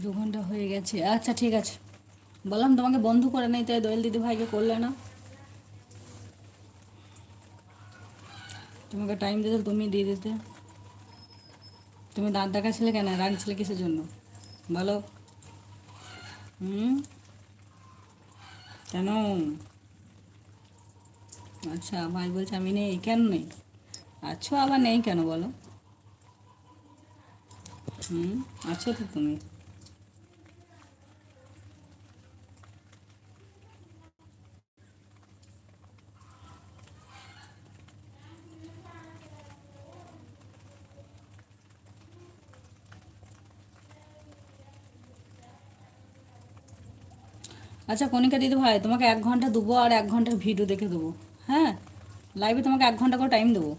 2 ঘন্টা হয়ে গেছে, আচ্ছা ঠিক আছে। বললাম তোমাকে বন্ধু করে নেই, তাই দোয়েল দিদি ভাইকে করলে না। তোমাকে টাইম দিতে তুমি দিয়ে দিতে। তুমি দাঁত দেখাচ্ছিলে কেন, রাখছিলে কিসের জন্য বলো? হুম, কেন? আচ্ছা, ভাই বলছে আমি নেই, কেন নেই? আছো আবার নেই কেন বলো? হুম, আছো তো তুমি। আচ্ছা কণিকা দিদি ভাই, তোমাকে 1 ঘন্টা দেবো আর 1 ঘন্টার ভিডিও দেখে দেবো। হ্যাঁ, লাইভে তোমাকে 1 ঘন্টা করে টাইম দেবো।